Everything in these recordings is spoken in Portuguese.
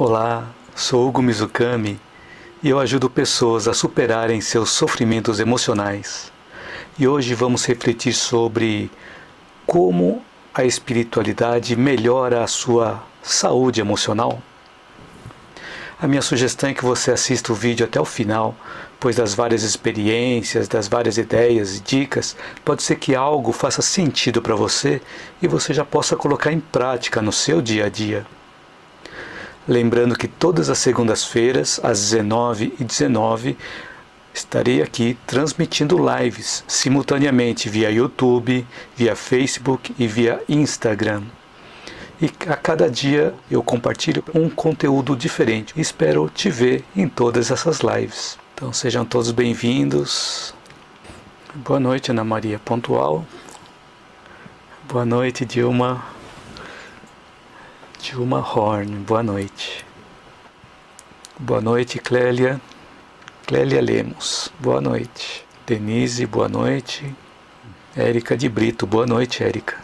Olá, sou Hugo Mizukami e eu ajudo pessoas a superarem seus sofrimentos emocionais. E hoje vamos refletir sobre como a espiritualidade melhora a sua saúde emocional. A minha sugestão é que você assista o vídeo até o final, pois das várias experiências, das várias ideias e dicas, pode ser que algo faça sentido para você e você já possa colocar em prática no seu dia a dia. Lembrando que todas as segundas-feiras, às 19h19, estarei aqui transmitindo lives simultaneamente via YouTube, via Facebook e via Instagram. E a cada dia eu compartilho um conteúdo diferente. Espero te ver em todas essas lives. Então sejam todos bem-vindos. Boa noite, Ana Maria Pontual. Boa noite, Dilma Horn, boa noite. Boa noite, Clélia Lemos, boa noite. Denise, boa noite. Érica de Brito, boa noite, Érica.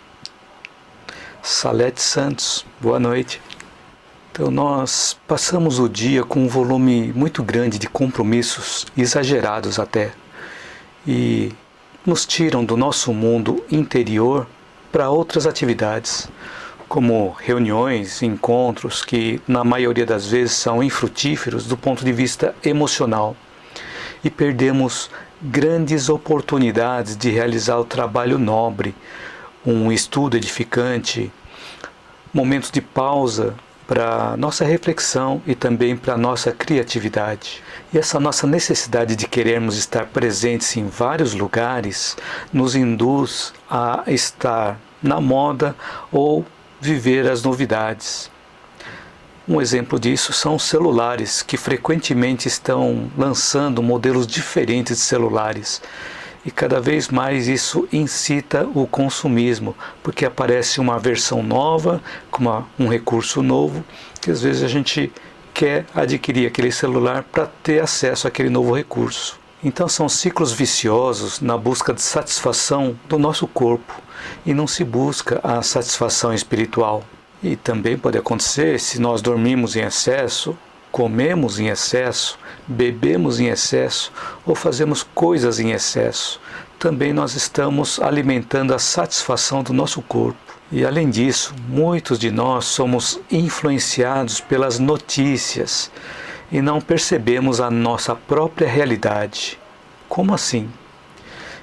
Salete Santos, boa noite. Então nós passamos o dia com um volume muito grande de compromissos, exagerados até, e nos tiram do nosso mundo interior para outras atividades, como reuniões, encontros que na maioria das vezes são infrutíferos do ponto de vista emocional, e perdemos grandes oportunidades de realizar o trabalho nobre, um estudo edificante, momentos de pausa para nossa reflexão e também para nossa criatividade. E essa nossa necessidade de querermos estar presentes em vários lugares nos induz a estar na moda ou viver as novidades. Um exemplo disso são os celulares, que frequentemente estão lançando modelos diferentes de celulares. E cada vez mais isso incita o consumismo, porque aparece uma versão nova, com um recurso novo, que às vezes a gente quer adquirir aquele celular para ter acesso àquele novo recurso. Então são ciclos viciosos na busca de satisfação do nosso corpo, e não se busca a satisfação espiritual. E também pode acontecer se nós dormimos em excesso, comemos em excesso, bebemos em excesso ou fazemos coisas em excesso. Também nós estamos alimentando a satisfação do nosso corpo. E além disso, muitos de nós somos influenciados pelas notícias e não percebemos a nossa própria realidade. Como assim?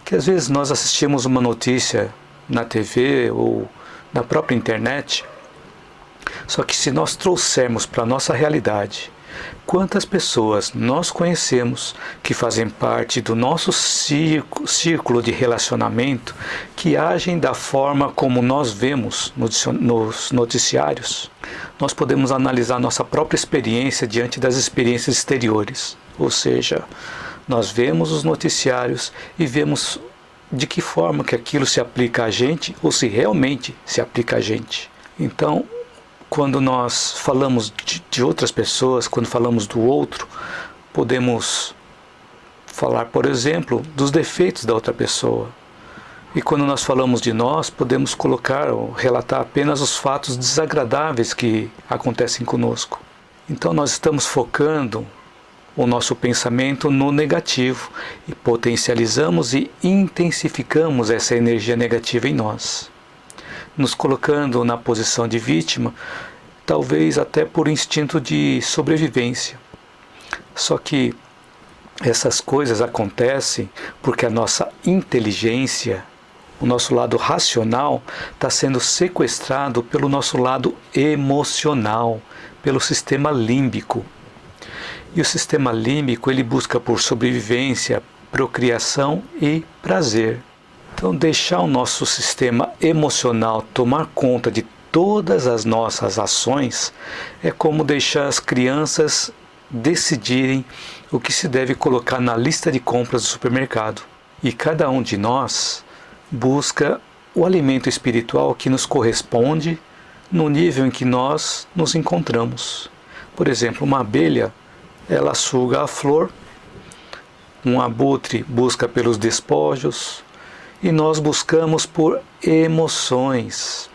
Que às vezes nós assistimos uma notícia na TV ou na própria internet, só que se nós trouxermos para a nossa realidade, quantas pessoas nós conhecemos que fazem parte do nosso círculo de relacionamento que agem da forma como nós vemos nos noticiários? Nós podemos analisar nossa própria experiência diante das experiências exteriores, ou seja, nós vemos os noticiários e vemos de que forma que aquilo se aplica a gente ou se realmente se aplica a gente. Então, quando nós falamos de outras pessoas, quando falamos do outro, podemos falar, por exemplo, dos defeitos da outra pessoa. E quando nós falamos de nós, podemos colocar ou relatar apenas os fatos desagradáveis que acontecem conosco. Então nós estamos focando o nosso pensamento no negativo e potencializamos e intensificamos essa energia negativa em nós, nos colocando na posição de vítima, talvez até por instinto de sobrevivência. Só que essas coisas acontecem porque a nossa inteligência, o nosso lado racional, está sendo sequestrado pelo nosso lado emocional, pelo sistema límbico. E o sistema límbico, ele busca por sobrevivência, procriação e prazer. Então, deixar o nosso sistema emocional tomar conta de todas as nossas ações é como deixar as crianças decidirem o que se deve colocar na lista de compras do supermercado. E cada um de nós busca o alimento espiritual que nos corresponde no nível em que nós nos encontramos. Por exemplo, uma abelha, ela suga a flor, um abutre busca pelos despojos, e nós buscamos por emoções.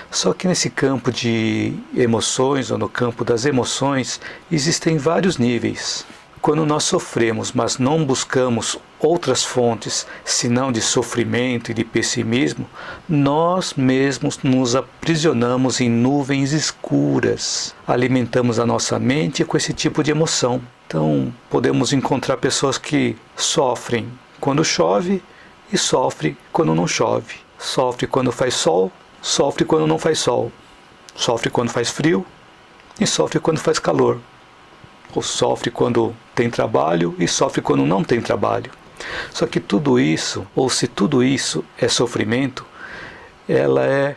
Só que nesse campo de emoções, ou no campo das emoções, existem vários níveis. Quando nós sofremos, mas não buscamos outras fontes, senão de sofrimento e de pessimismo, nós mesmos nos aprisionamos em nuvens escuras. Alimentamos a nossa mente com esse tipo de emoção. Então, podemos encontrar pessoas que sofrem quando chove e sofrem quando não chove. Sofre quando faz sol, sofre quando não faz sol. Sofre quando faz frio e sofre quando faz calor. Ou sofre quando tem trabalho e sofre quando não tem trabalho. Só que tudo isso, ou se tudo isso é sofrimento, ela é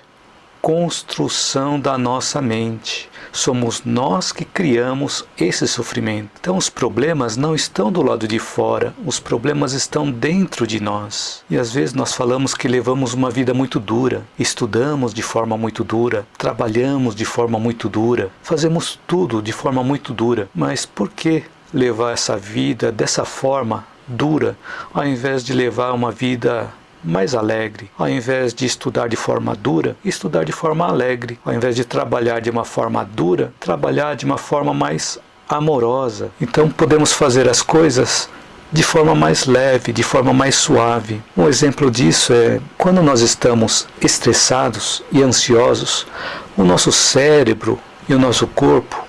construção da nossa mente. Somos nós que criamos esse sofrimento. Então os problemas não estão do lado de fora, os problemas estão dentro de nós. E às vezes nós falamos que levamos uma vida muito dura, estudamos de forma muito dura, trabalhamos de forma muito dura, fazemos tudo de forma muito dura. Mas por que levar essa vida dessa forma dura, ao invés de levar uma vida mais alegre? Ao invés de estudar de forma dura, estudar de forma alegre. Ao invés de trabalhar de uma forma dura, trabalhar de uma forma mais amorosa. Então podemos fazer as coisas de forma mais leve, de forma mais suave. Um exemplo disso é quando nós estamos estressados e ansiosos, o nosso cérebro e o nosso corpo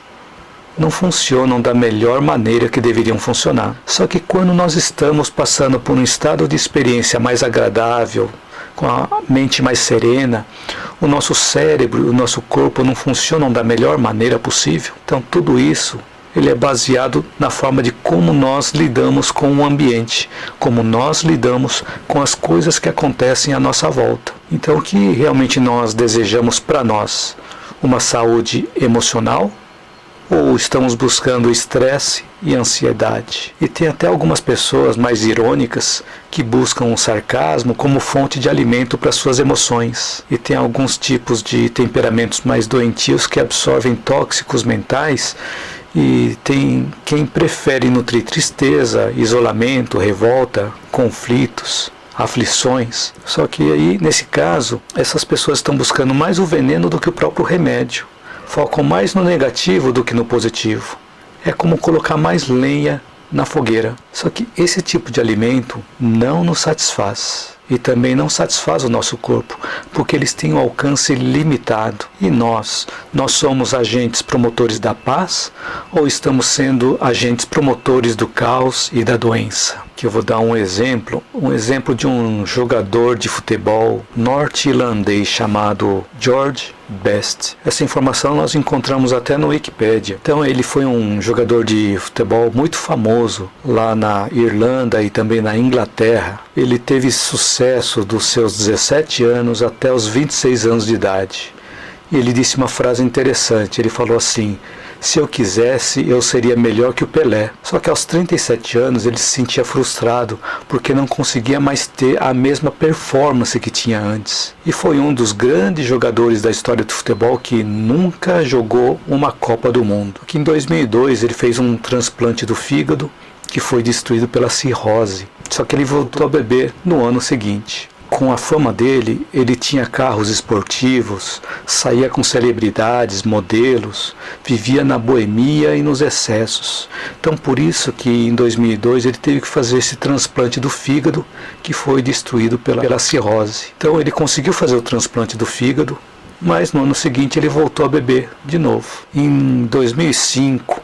não funcionam da melhor maneira que deveriam funcionar. Só que quando nós estamos passando por um estado de experiência mais agradável, com a mente mais serena, o nosso cérebro e o nosso corpo não funcionam da melhor maneira possível. Então tudo isso ele é baseado na forma de como nós lidamos com o ambiente, como nós lidamos com as coisas que acontecem à nossa volta. Então o que realmente nós desejamos para nós? Uma saúde emocional? Ou estamos buscando estresse e ansiedade? E tem até algumas pessoas mais irônicas que buscam o sarcasmo como fonte de alimento para suas emoções. E tem alguns tipos de temperamentos mais doentios que absorvem tóxicos mentais, e tem quem prefere nutrir tristeza, isolamento, revolta, conflitos, aflições. Só que aí, nesse caso, essas pessoas estão buscando mais o veneno do que o próprio remédio. Focam mais no negativo do que no positivo. É como colocar mais lenha na fogueira. Só que esse tipo de alimento não nos satisfaz. E também não satisfaz o nosso corpo, porque eles têm um alcance limitado. E nós somos agentes promotores da paz ou estamos sendo agentes promotores do caos e da doença? Que eu vou dar um exemplo de um jogador de futebol norte-irlandês chamado George Best. Essa informação nós encontramos até no Wikipedia. Então ele foi um jogador de futebol muito famoso lá na Irlanda e também na Inglaterra. Ele teve sucesso dos seus 17 anos até os 26 anos de idade. E ele disse uma frase interessante, ele falou assim: se eu quisesse, eu seria melhor que o Pelé. Só que aos 37 anos ele se sentia frustrado porque não conseguia mais ter a mesma performance que tinha antes. E foi um dos grandes jogadores da história do futebol que nunca jogou uma Copa do Mundo. Que em 2002 ele fez um transplante do fígado que foi destruído pela cirrose. Só que ele voltou a beber no ano seguinte. Com a fama dele, ele tinha carros esportivos, saía com celebridades, modelos, vivia na boemia e nos excessos. Então por isso que em 2002 ele teve que fazer esse transplante do fígado que foi destruído pela cirrose. Então ele conseguiu fazer o transplante do fígado, mas no ano seguinte ele voltou a beber de novo. Em 2005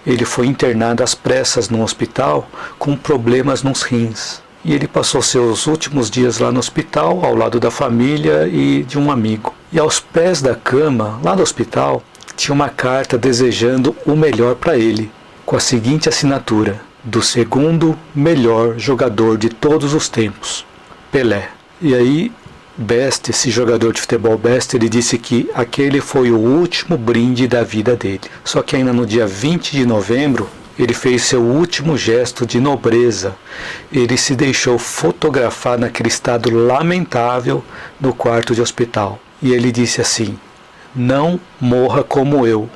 ele foi internado às pressas no hospital com problemas nos rins. E ele passou seus últimos dias lá no hospital, ao lado da família e de um amigo. E aos pés da cama, lá no hospital, tinha uma carta desejando o melhor para ele, com a seguinte assinatura: do segundo melhor jogador de todos os tempos, Pelé. E aí, Best, esse jogador de futebol Best, ele disse que aquele foi o último brinde da vida dele. Só que ainda no dia 20 de novembro, ele fez seu último gesto de nobreza. Ele se deixou fotografar naquele estado lamentável no quarto de hospital. E ele disse assim: não morra como eu.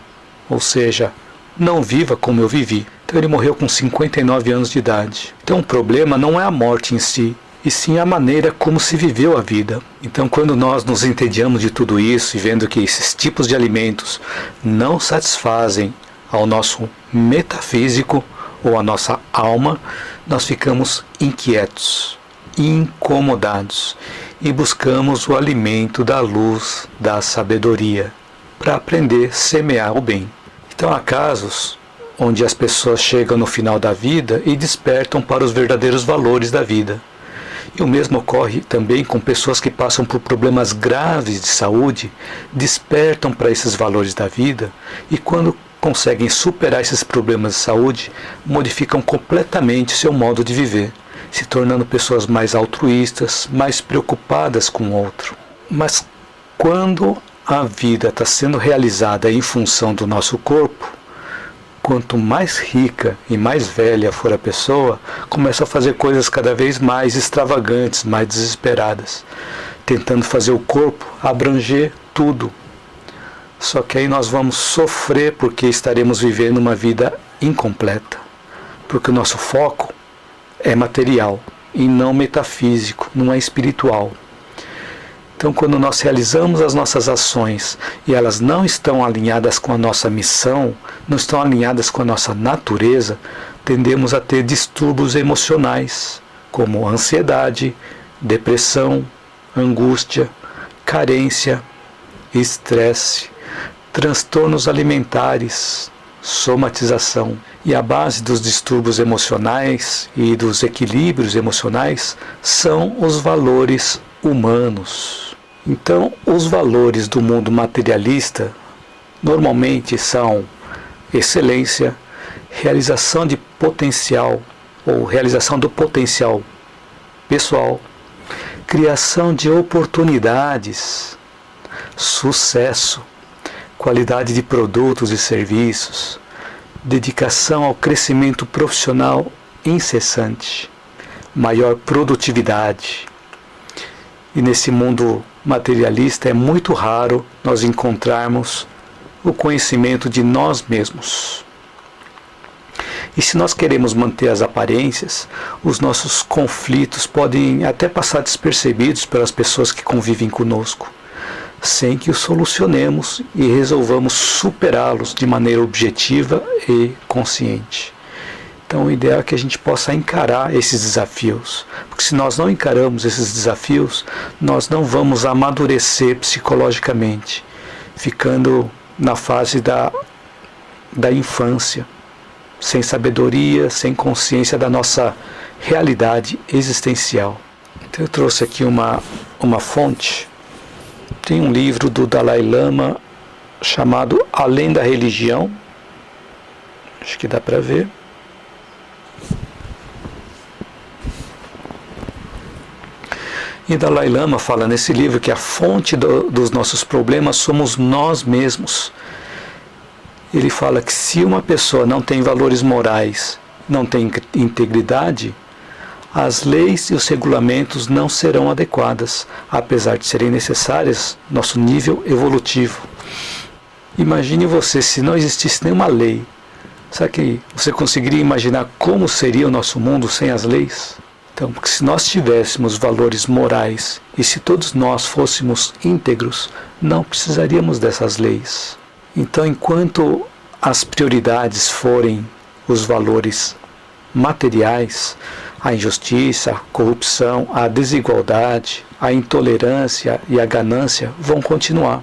Ou seja, não viva como eu vivi. Então ele morreu com 59 anos de idade. Então o problema não é a morte em si, e sim a maneira como se viveu a vida. Então, quando nós nos entediamos de tudo isso e vendo que esses tipos de alimentos não satisfazem ao nosso metafísico ou à nossa alma, nós ficamos inquietos, incomodados e buscamos o alimento da luz, da sabedoria, para aprender a semear o bem. Então, há casos onde as pessoas chegam no final da vida e despertam para os verdadeiros valores da vida. E o mesmo ocorre também com pessoas que passam por problemas graves de saúde, despertam para esses valores da vida e, quando conseguem superar esses problemas de saúde, modificam completamente seu modo de viver, se tornando pessoas mais altruístas, mais preocupadas com o outro. Mas quando a vida está sendo realizada em função do nosso corpo, quanto mais rica e mais velha for a pessoa, começa a fazer coisas cada vez mais extravagantes, mais desesperadas, tentando fazer o corpo abranger tudo. Só que aí nós vamos sofrer porque estaremos vivendo uma vida incompleta, porque o nosso foco é material e não metafísico, não é espiritual. Então, quando nós realizamos as nossas ações e elas não estão alinhadas com a nossa missão, não estão alinhadas com a nossa natureza, tendemos a ter distúrbios emocionais, como ansiedade, depressão, angústia, carência, estresse, transtornos alimentares, somatização. E a base dos distúrbios emocionais e dos equilíbrios emocionais são os valores humanos. Então, os valores do mundo materialista normalmente são excelência, realização de potencial ou realização do potencial pessoal, criação de oportunidades, sucesso, qualidade de produtos e serviços, dedicação ao crescimento profissional incessante, maior produtividade. E nesse mundo materialista é muito raro nós encontrarmos o conhecimento de nós mesmos. E se nós queremos manter as aparências, os nossos conflitos podem até passar despercebidos pelas pessoas que convivem conosco, sem que os solucionemos e resolvamos superá-los de maneira objetiva e consciente. Então, o ideal é que a gente possa encarar esses desafios, porque se nós não encaramos esses desafios, nós não vamos amadurecer psicologicamente, ficando na fase da infância, sem sabedoria, sem consciência da nossa realidade existencial. Então, eu trouxe aqui uma fonte. Tem um livro do Dalai Lama chamado Além da Religião. Acho que dá para ver. E Dalai Lama fala nesse livro que a fonte dos nossos problemas somos nós mesmos. Ele fala que se uma pessoa não tem valores morais, não tem integridade, as leis e os regulamentos não serão adequadas, apesar de serem necessárias nosso nível evolutivo. Imagine você, se não existisse nenhuma lei, será que você conseguiria imaginar como seria o nosso mundo sem as leis? Então, porque se nós tivéssemos valores morais e se todos nós fôssemos íntegros, não precisaríamos dessas leis. Então, enquanto as prioridades forem os valores materiais, a injustiça, a corrupção, a desigualdade, a intolerância e a ganância vão continuar,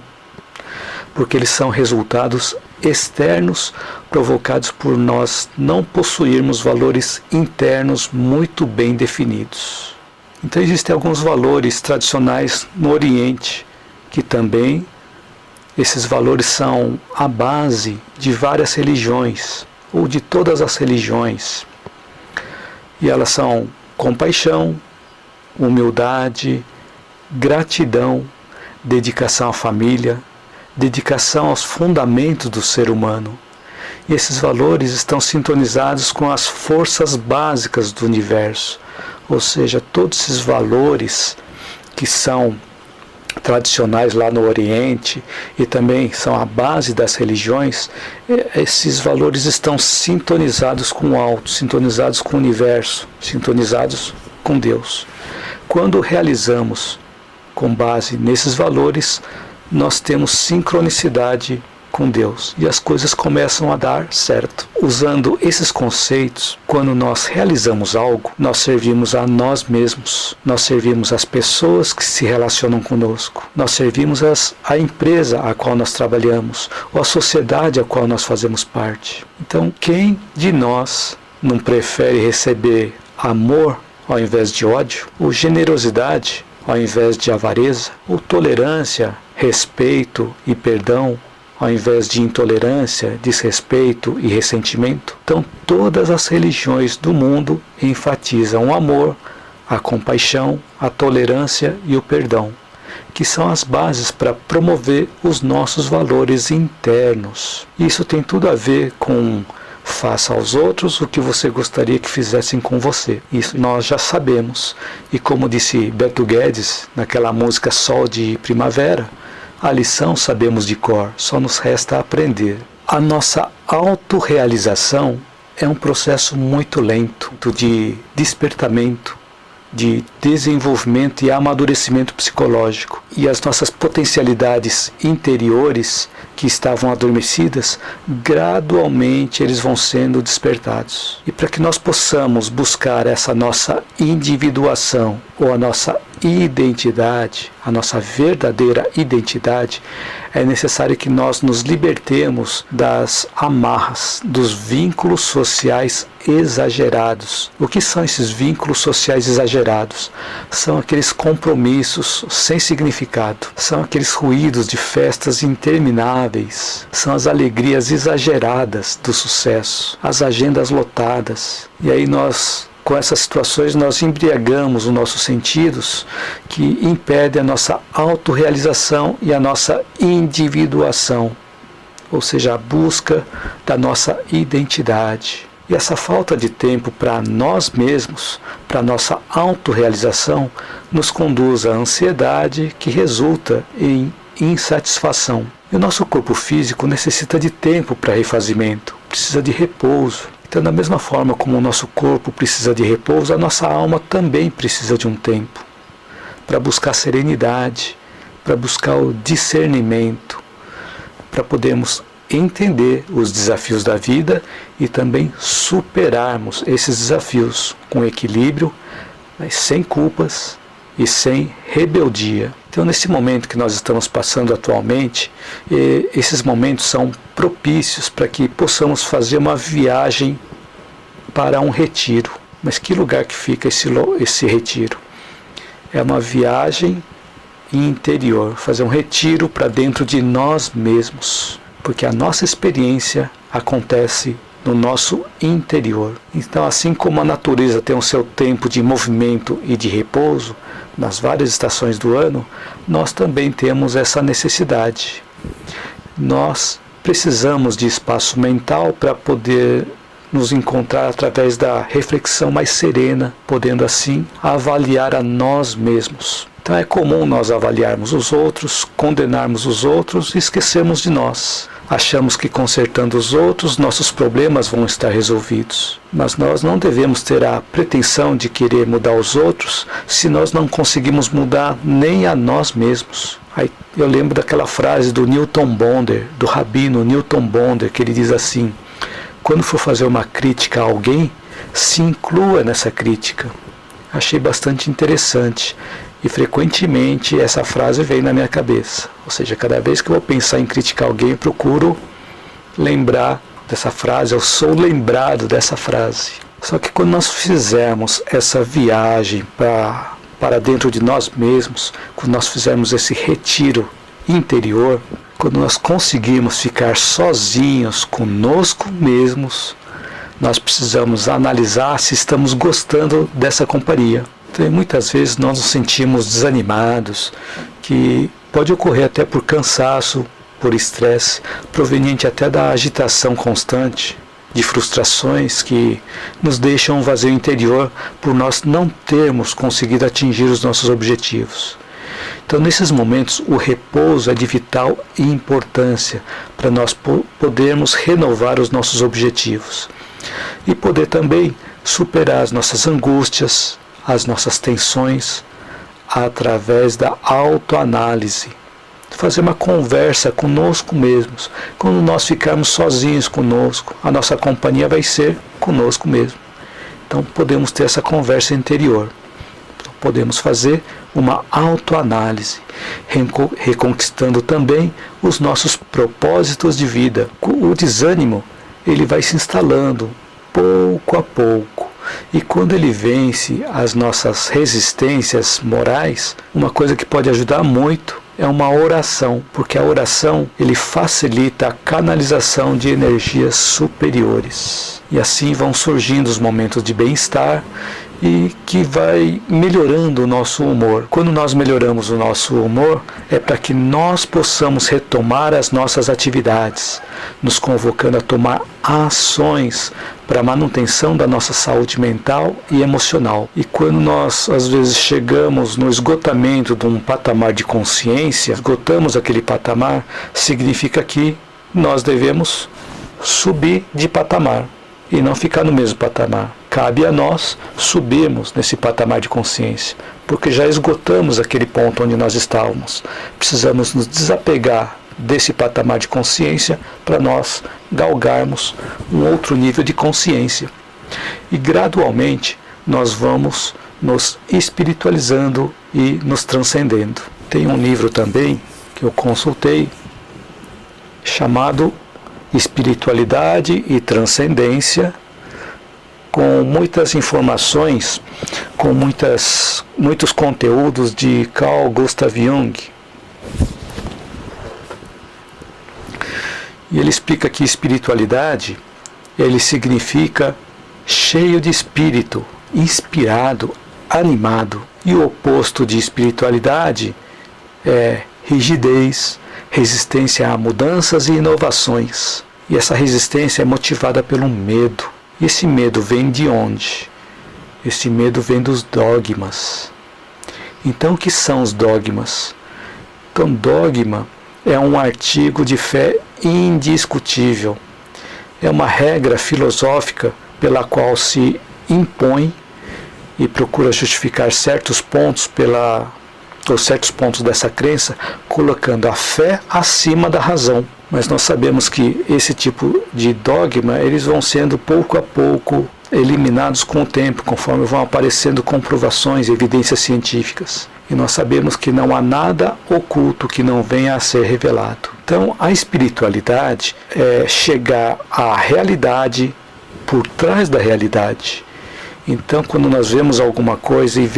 porque eles são resultados externos provocados por nós não possuirmos valores internos muito bem definidos. Então existem alguns valores tradicionais no Oriente que também esses valores são a base de várias religiões ou de todas as religiões. E elas são compaixão, humildade, gratidão, dedicação à família, dedicação aos fundamentos do ser humano. E esses valores estão sintonizados com as forças básicas do universo. Ou seja, todos esses valores que são tradicionais lá no Oriente e também são a base das religiões, esses valores estão sintonizados com o alto, sintonizados com o universo, sintonizados com Deus. quando realizamos com base nesses valores, nós temos sincronicidade com Deus e as coisas começam a dar certo. Usando esses conceitos, quando nós realizamos algo, nós servimos a nós mesmos, nós servimos as pessoas que se relacionam conosco, nós servimos a empresa a qual nós trabalhamos, ou a sociedade a qual nós fazemos parte. Então, quem de nós não prefere receber amor ao invés de ódio, ou generosidade ao invés de avareza, ou tolerância, respeito e perdão ao invés de intolerância, desrespeito e ressentimento? Então, todas as religiões do mundo enfatizam o amor, a compaixão, a tolerância e o perdão, que são as bases para promover os nossos valores internos. Isso tem tudo a ver com faça aos outros o que você gostaria que fizessem com você. Isso nós já sabemos. E como disse Beto Guedes, naquela música Sol de Primavera, a lição sabemos de cor, só nos resta aprender. A nossa autorrealização é um processo muito lento de despertamento, de desenvolvimento e amadurecimento psicológico. E as nossas potencialidades interiores que estavam adormecidas, gradualmente eles vão sendo despertados. E para que nós possamos buscar essa nossa individuação ou a nossa identidade, a nossa verdadeira identidade, é necessário que nós nos libertemos das amarras, dos vínculos sociais exagerados. O que são esses vínculos sociais exagerados? São aqueles compromissos sem significado, são aqueles ruídos de festas intermináveis, são as alegrias exageradas do sucesso, as agendas lotadas. E aí nós, com essas situações, nós embriagamos os nossos sentidos, que impede a nossa autorrealização e a nossa individuação, ou seja, a busca da nossa identidade. E essa falta de tempo para nós mesmos, para a nossa autorrealização, nos conduz à ansiedade que resulta em insatisfação. E o nosso corpo físico necessita de tempo para refazimento, precisa de repouso. Então, da mesma forma como o nosso corpo precisa de repouso, a nossa alma também precisa de um tempo para buscar serenidade, para buscar o discernimento, para podermos entender os desafios da vida e também superarmos esses desafios com equilíbrio, mas sem culpas e sem rebeldia. Então, nesse momento que nós estamos passando atualmente, esses momentos são propícios para que possamos fazer uma viagem para um retiro. Mas que lugar que fica esse retiro? É uma viagem interior, fazer um retiro para dentro de nós mesmos, porque a nossa experiência acontece no nosso interior. Então, assim como a natureza tem o seu tempo de movimento e de repouso, nas várias estações do ano, nós também temos essa necessidade. Nós precisamos de espaço mental para poder nos encontrar através da reflexão mais serena, podendo assim avaliar a nós mesmos. Então é comum nós avaliarmos os outros, condenarmos os outros e esquecermos de nós. Achamos que consertando os outros, nossos problemas vão estar resolvidos. Mas nós não devemos ter a pretensão de querer mudar os outros se nós não conseguimos mudar nem a nós mesmos. Aí eu lembro daquela frase do Newton Bonder, do rabino Newton Bonder, que ele diz assim: quando for fazer uma crítica a alguém, se inclua nessa crítica. Achei bastante interessante. E frequentemente essa frase vem na minha cabeça. Ou seja, cada vez que eu vou pensar em criticar alguém, eu procuro lembrar dessa frase, eu sou lembrado dessa frase. Só que quando nós fizermos essa viagem para dentro de nós mesmos, quando nós fizermos esse retiro interior, quando nós conseguirmos ficar sozinhos conosco mesmos, nós precisamos analisar se estamos gostando dessa companhia. Então, muitas vezes nós nos sentimos desanimados, que pode ocorrer até por cansaço, por estresse, proveniente até da agitação constante, de frustrações que nos deixam um vazio interior por nós não termos conseguido atingir os nossos objetivos. Então, nesses momentos, o repouso é de vital importância para nós podermos renovar os nossos objetivos e poder também superar as nossas angústias, as nossas tensões, através da autoanálise. Fazer uma conversa conosco mesmos. Quando nós ficarmos sozinhos conosco, a nossa companhia vai ser conosco mesmo. Então podemos ter essa conversa interior. Podemos fazer uma autoanálise, reconquistando também os nossos propósitos de vida. O desânimo, ele vai se instalando pouco a pouco. E quando ele vence as nossas resistências morais, uma coisa que pode ajudar muito é uma oração, porque a oração ele facilita a canalização de energias superiores. E assim vão surgindo os momentos de bem-estar e que vai melhorando o nosso humor. Quando nós melhoramos o nosso humor, é para que nós possamos retomar as nossas atividades, nos convocando a tomar ações para a manutenção da nossa saúde mental e emocional. E quando nós, às vezes, chegamos no esgotamento de um patamar de consciência, esgotamos aquele patamar, significa que nós devemos subir de patamar e não ficar no mesmo patamar. Cabe a nós subirmos nesse patamar de consciência, porque já esgotamos aquele ponto onde nós estávamos. Precisamos nos desapegar desse patamar de consciência para nós galgarmos um outro nível de consciência. E gradualmente nós vamos nos espiritualizando e nos transcendendo. Tem um livro também que eu consultei chamado Espiritualidade e Transcendência, com muitas informações, com muitos conteúdos de Carl Gustav Jung. E ele explica que espiritualidade, ele significa cheio de espírito, inspirado, animado. E o oposto de espiritualidade é rigidez, resistência a mudanças e inovações. E essa resistência é motivada pelo medo. E esse medo vem de onde? Esse medo vem dos dogmas. Então, o que são os dogmas? Então, dogma é um artigo de fé indiscutível. É uma regra filosófica pela qual se impõe e procura justificar certos pontos ou certos pontos dessa crença, colocando a fé acima da razão. Mas nós sabemos que esse tipo de dogma, eles vão sendo pouco a pouco eliminados com o tempo, conforme vão aparecendo comprovações e evidências científicas. E nós sabemos que não há nada oculto que não venha a ser revelado. Então, a espiritualidade é chegar à realidade por trás da realidade. Então, quando nós vemos alguma coisa e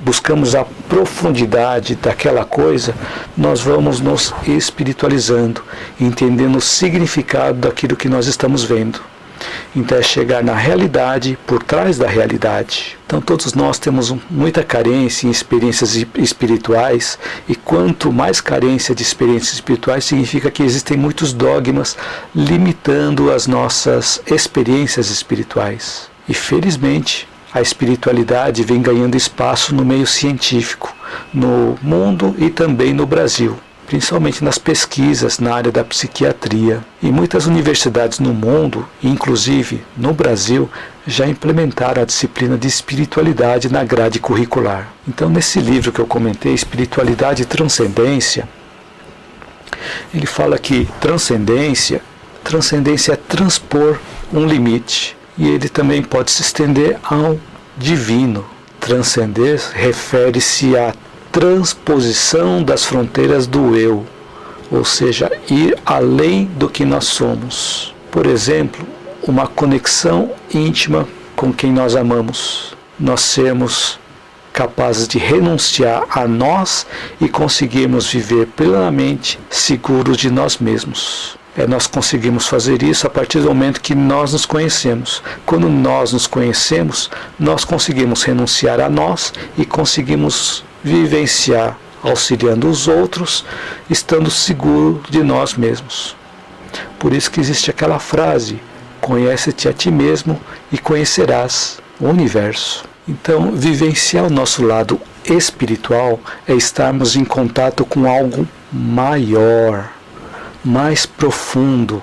buscamos a profundidade daquela coisa, nós vamos nos espiritualizando, entendendo o significado daquilo que nós estamos vendo. Então, é chegar na realidade por trás da realidade. Então, todos nós temos muita carência em experiências espirituais, e quanto mais carência de experiências espirituais, significa que existem muitos dogmas limitando as nossas experiências espirituais. E felizmente, a espiritualidade vem ganhando espaço no meio científico, no mundo e também no Brasil, principalmente nas pesquisas na área da psiquiatria. E muitas universidades no mundo, inclusive no Brasil, já implementaram a disciplina de espiritualidade na grade curricular. Então, nesse livro que eu comentei, Espiritualidade e Transcendência, ele fala que transcendência é transpor um limite. E ele também pode se estender ao divino. Transcender refere-se à transposição das fronteiras do eu, ou seja, ir além do que nós somos. Por exemplo, uma conexão íntima com quem nós amamos. Nós sermos capazes de renunciar a nós e conseguirmos viver plenamente seguros de nós mesmos. Nós conseguimos fazer isso a partir do momento que nós nos conhecemos. Quando nós nos conhecemos, nós conseguimos renunciar a nós e conseguimos vivenciar, auxiliando os outros, estando seguro de nós mesmos. Por isso que existe aquela frase: conhece-te a ti mesmo e conhecerás o universo. Então, vivenciar o nosso lado espiritual é estarmos em contato com algo maior, mais profundo,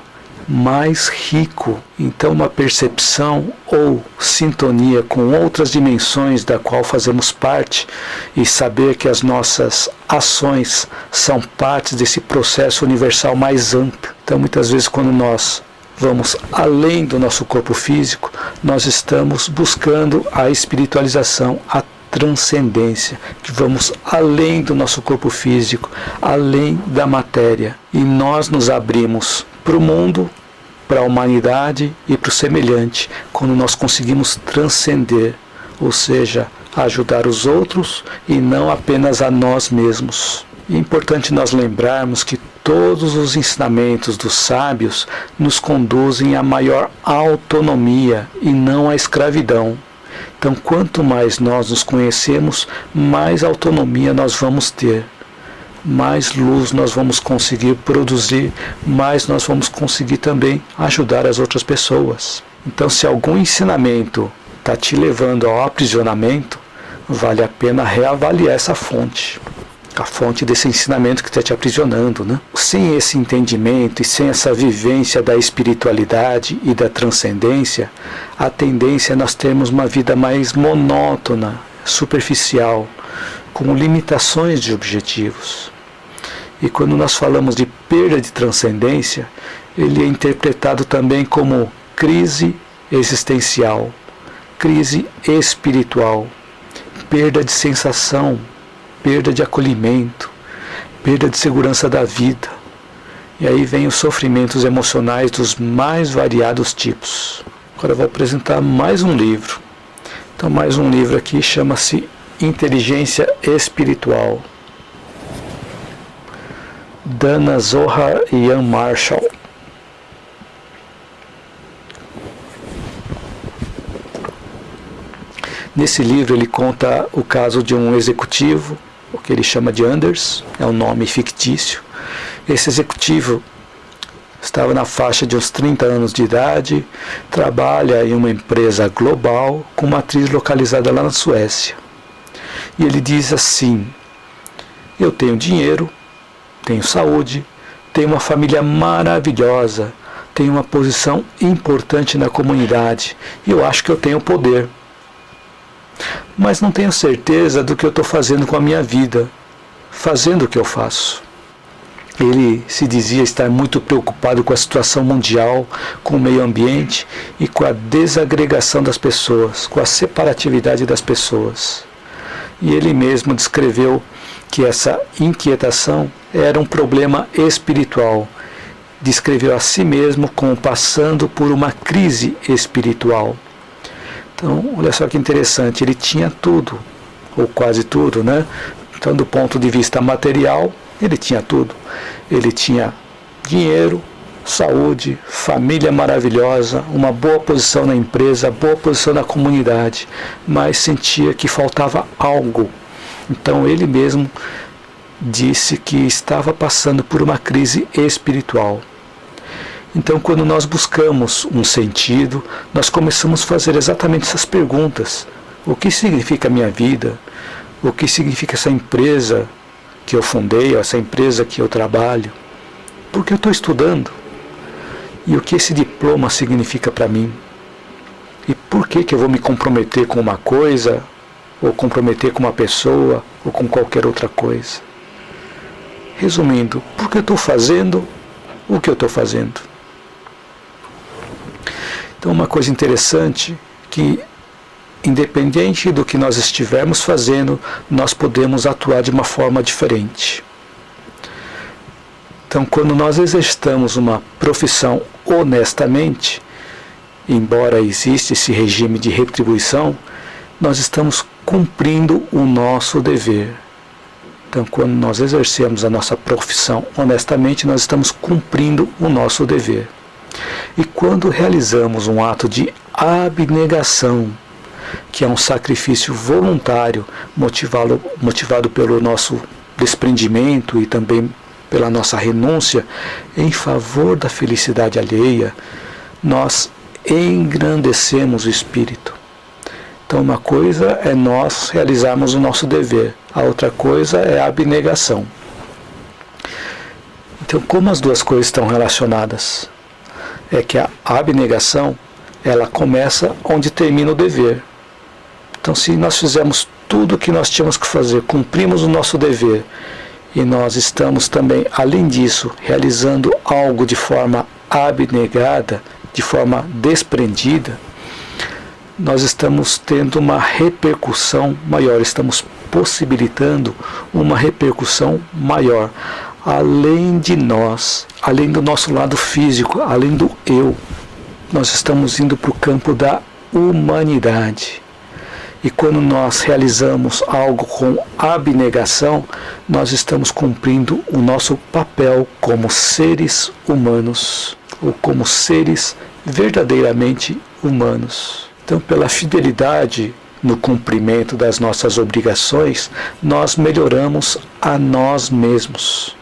mais rico. Então, uma percepção ou sintonia com outras dimensões da qual fazemos parte e saber que as nossas ações são partes desse processo universal mais amplo. Então, muitas vezes, quando nós vamos além do nosso corpo físico, nós estamos buscando a espiritualização, a transcendência, que vamos além do nosso corpo físico, além da matéria, e nós nos abrimos para o mundo, para a humanidade e para o semelhante, quando nós conseguimos transcender, ou seja, ajudar os outros e não apenas a nós mesmos. É importante nós lembrarmos que todos os ensinamentos dos sábios nos conduzem à maior autonomia e não à escravidão. Então, quanto mais nós nos conhecemos, mais autonomia nós vamos ter, mais luz nós vamos conseguir produzir, mais nós vamos conseguir também ajudar as outras pessoas. Então, se algum ensinamento está te levando ao aprisionamento, vale a pena reavaliar essa fonte. A fonte desse ensinamento que está te aprisionando, né? Sem esse entendimento e sem essa vivência da espiritualidade e da transcendência, a tendência é nós termos uma vida mais monótona, superficial, com limitações de objetivos. E quando nós falamos de perda de transcendência, ele é interpretado também como crise existencial, crise espiritual, perda de sensação, perda de acolhimento, perda de segurança da vida. E aí vem os sofrimentos emocionais dos mais variados tipos. Agora eu vou apresentar mais um livro. Então, mais um livro aqui chama-se Inteligência Espiritual. Dana Zohar e Ian Marshall. Nesse livro ele conta o caso de um executivo, o que ele chama de Anders, é um nome fictício. Esse executivo estava na faixa de uns 30 anos de idade, trabalha em uma empresa global com matriz localizada lá na Suécia. E ele diz assim: eu tenho dinheiro, tenho saúde, tenho uma família maravilhosa, tenho uma posição importante na comunidade e eu acho que eu tenho poder. Mas não tenho certeza do que eu estou fazendo com a minha vida, fazendo o que eu faço. Ele se dizia estar muito preocupado com a situação mundial, com o meio ambiente e com a desagregação das pessoas, com a separatividade das pessoas. E ele mesmo descreveu que essa inquietação era um problema espiritual. Descreveu a si mesmo como passando por uma crise espiritual. Então, olha só que interessante, ele tinha tudo, ou quase tudo, né? Então, do ponto de vista material, ele tinha tudo. Ele tinha dinheiro, saúde, família maravilhosa, uma boa posição na empresa, boa posição na comunidade, mas sentia que faltava algo. Então, ele mesmo disse que estava passando por uma crise espiritual. Então, quando nós buscamos um sentido, nós começamos a fazer exatamente essas perguntas. O que significa a minha vida? O que significa essa empresa que eu fundei, essa empresa que eu trabalho? Por que eu estou estudando? E o que esse diploma significa para mim? E por que eu vou me comprometer com uma coisa, ou comprometer com uma pessoa, ou com qualquer outra coisa? Resumindo, por que eu estou fazendo o que eu estou fazendo? Então, uma coisa interessante que, independente do que nós estivermos fazendo, nós podemos atuar de uma forma diferente. Então, quando nós exercitamos uma profissão honestamente, embora exista esse regime de retribuição, nós estamos cumprindo o nosso dever. Então, quando nós exercemos a nossa profissão honestamente, nós estamos cumprindo o nosso dever. E quando realizamos um ato de abnegação, que é um sacrifício voluntário, motivado pelo nosso desprendimento e também pela nossa renúncia em favor da felicidade alheia, nós engrandecemos o espírito. Então, uma coisa é nós realizarmos o nosso dever, a outra coisa é a abnegação. Então, como as duas coisas estão relacionadas? é que a abnegação, ela começa onde termina o dever. Então, se nós fizermos tudo o que nós tínhamos que fazer, cumprimos o nosso dever, e nós estamos também, além disso, realizando algo de forma abnegada, de forma desprendida, nós estamos tendo uma repercussão maior, estamos possibilitando uma repercussão maior, além de nós, além do nosso lado físico, além do eu. Nós estamos indo para o campo da humanidade. E quando nós realizamos algo com abnegação, nós estamos cumprindo o nosso papel como seres humanos, ou como seres verdadeiramente humanos. Então, pela fidelidade no cumprimento das nossas obrigações, nós melhoramos a nós mesmos.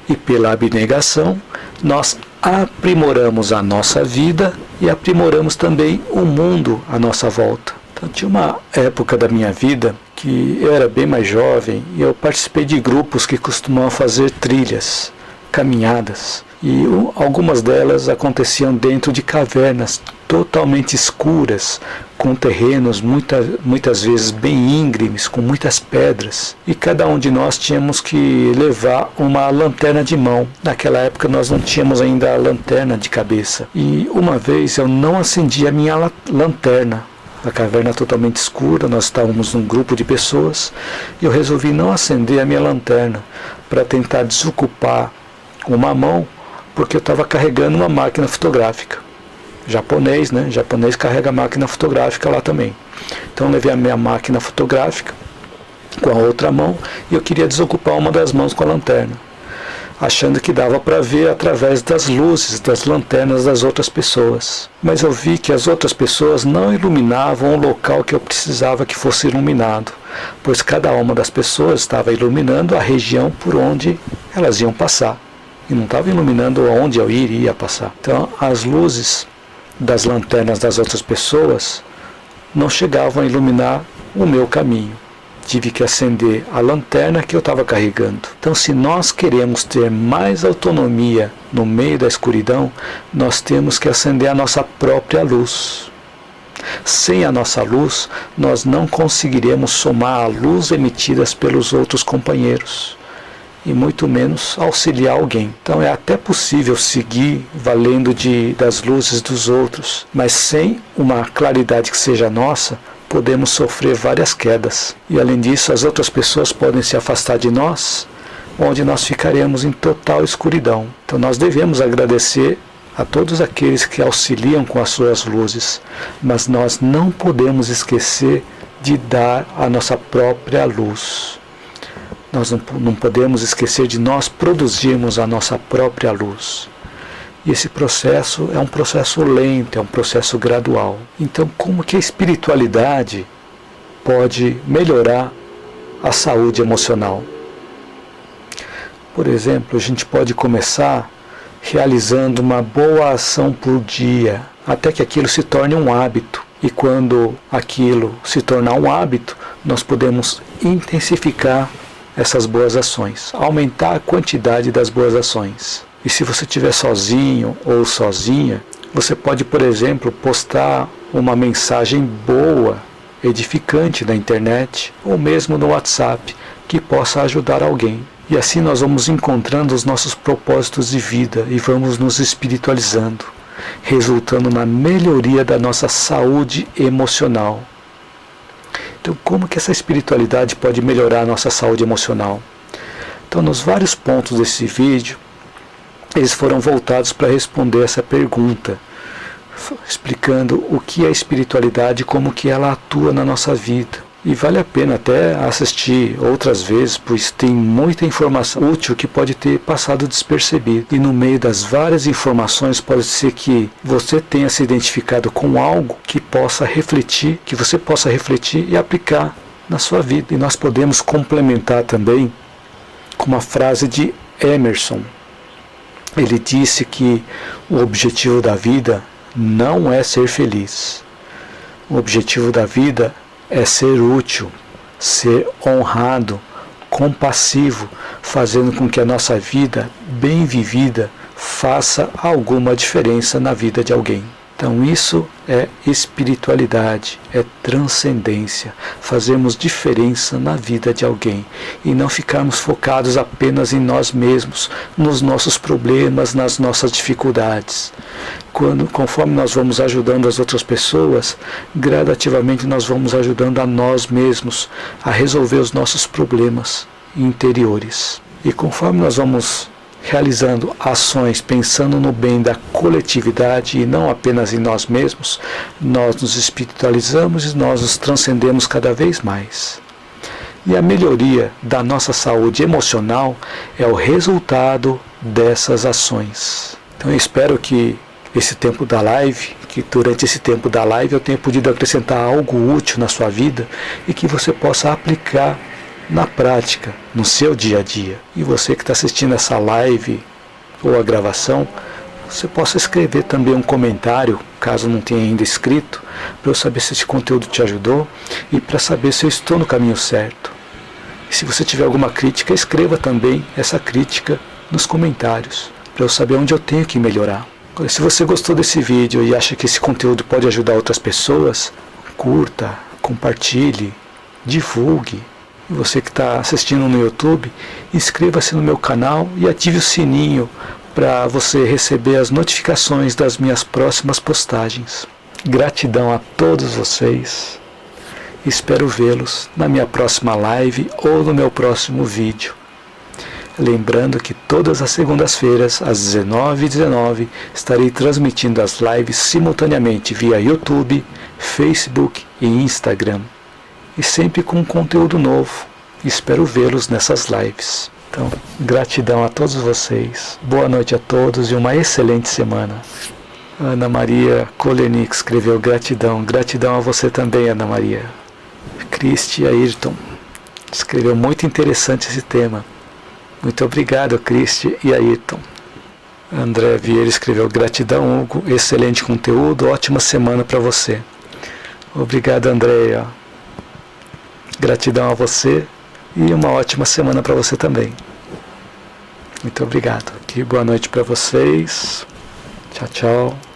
E pela abnegação, nós aprimoramos a nossa vida e aprimoramos também o mundo à nossa volta. Então, tinha uma época da minha vida que eu era bem mais jovem e eu participei de grupos que costumavam fazer trilhas, caminhadas. E algumas delas aconteciam dentro de cavernas totalmente escuras, com terrenos muitas vezes bem íngremes, com muitas pedras. E cada um de nós tínhamos que levar uma lanterna de mão. Naquela época nós não tínhamos ainda a lanterna de cabeça. E uma vez eu não acendi a minha lanterna. A caverna totalmente escura, nós estávamos num grupo de pessoas, e eu resolvi não acender a minha lanterna para tentar desocupar uma mão, porque eu estava carregando uma máquina fotográfica. Japonês, né? Japonês carrega máquina fotográfica lá também. Então eu levei a minha máquina fotográfica com a outra mão e eu queria desocupar uma das mãos com a lanterna, achando que dava para ver através das luzes das lanternas das outras pessoas. Mas eu vi que as outras pessoas não iluminavam o local que eu precisava que fosse iluminado, pois cada uma das pessoas estava iluminando a região por onde elas iam passar, e não estava iluminando onde eu iria passar. Então as luzes das lanternas das outras pessoas não chegavam a iluminar o meu caminho. Tive que acender a lanterna que eu estava carregando. Então, se nós queremos ter mais autonomia no meio da escuridão, nós temos que acender a nossa própria luz. Sem a nossa luz, nós não conseguiremos somar a luz emitidas pelos outros companheiros, e muito menos auxiliar alguém. Então é até possível seguir valendo das luzes dos outros, mas sem uma claridade que seja nossa, podemos sofrer várias quedas. E além disso, as outras pessoas podem se afastar de nós, onde nós ficaremos em total escuridão. Então nós devemos agradecer a todos aqueles que auxiliam com as suas luzes, mas nós não podemos esquecer de dar a nossa própria luz. Nós não podemos esquecer de nós produzirmos a nossa própria luz. E esse processo é um processo lento, é um processo gradual. Então, como que a espiritualidade pode melhorar a saúde emocional? Por exemplo, a gente pode começar realizando uma boa ação por dia, até que aquilo se torne um hábito. E quando aquilo se tornar um hábito, nós podemos intensificar essas boas ações, aumentar a quantidade das boas ações. E se você estiver sozinho ou sozinha, você pode, por exemplo, postar uma mensagem boa, edificante na internet, ou mesmo no WhatsApp, que possa ajudar alguém. E assim nós vamos encontrando os nossos propósitos de vida e vamos nos espiritualizando, resultando na melhoria da nossa saúde emocional. Então, como que essa espiritualidade pode melhorar a nossa saúde emocional? Então, nos vários pontos desse vídeo, eles foram voltados para responder essa pergunta, explicando o que é a espiritualidade e como que ela atua na nossa vida. E vale a pena até assistir outras vezes, pois tem muita informação útil que pode ter passado despercebido. E no meio das várias informações pode ser que você tenha se identificado com algo que possa refletir, que você possa refletir e aplicar na sua vida. E nós podemos complementar também com uma frase de Emerson. Ele disse que o objetivo da vida não é ser feliz. O objetivo da vida é ser útil, ser honrado, compassivo, fazendo com que a nossa vida, bem vivida, faça alguma diferença na vida de alguém. Então isso é espiritualidade, é transcendência, fazermos diferença na vida de alguém e não ficarmos focados apenas em nós mesmos, nos nossos problemas, nas nossas dificuldades. Conforme nós vamos ajudando as outras pessoas, gradativamente nós vamos ajudando a nós mesmos a resolver os nossos problemas interiores. E conforme nós vamos realizando ações pensando no bem da coletividade e não apenas em nós mesmos, nós nos espiritualizamos e nós nos transcendemos cada vez mais. E a melhoria da nossa saúde emocional é o resultado dessas ações. Então eu espero que durante esse tempo da live eu tenha podido acrescentar algo útil na sua vida e que você possa aplicar na prática, no seu dia a dia. E você que está assistindo essa live ou a gravação, você possa escrever também um comentário, caso não tenha ainda escrito, para eu saber se esse conteúdo te ajudou e para saber se eu estou no caminho certo. E se você tiver alguma crítica, escreva também essa crítica nos comentários, para eu saber onde eu tenho que melhorar. Se você gostou desse vídeo e acha que esse conteúdo pode ajudar outras pessoas, curta, compartilhe, divulgue. E você que está assistindo no YouTube, inscreva-se no meu canal e ative o sininho para você receber as notificações das minhas próximas postagens. Gratidão a todos vocês. Espero vê-los na minha próxima live ou no meu próximo vídeo. Lembrando que todas as segundas-feiras, às 19h19, estarei transmitindo as lives simultaneamente via YouTube, Facebook e Instagram. E sempre com conteúdo novo. Espero vê-los nessas lives. Então, gratidão a todos vocês. Boa noite a todos e uma excelente semana. Ana Maria Kolenik escreveu gratidão. Gratidão a você também, Ana Maria. Cristi Ayrton escreveu muito interessante esse tema. Muito obrigado, Cristi e Ayrton. André Vieira escreveu gratidão, Hugo. Excelente conteúdo. Ótima semana para você. Obrigado, Andréia. Gratidão a você e uma ótima semana para você também. Muito obrigado. Boa noite para vocês. Tchau, tchau.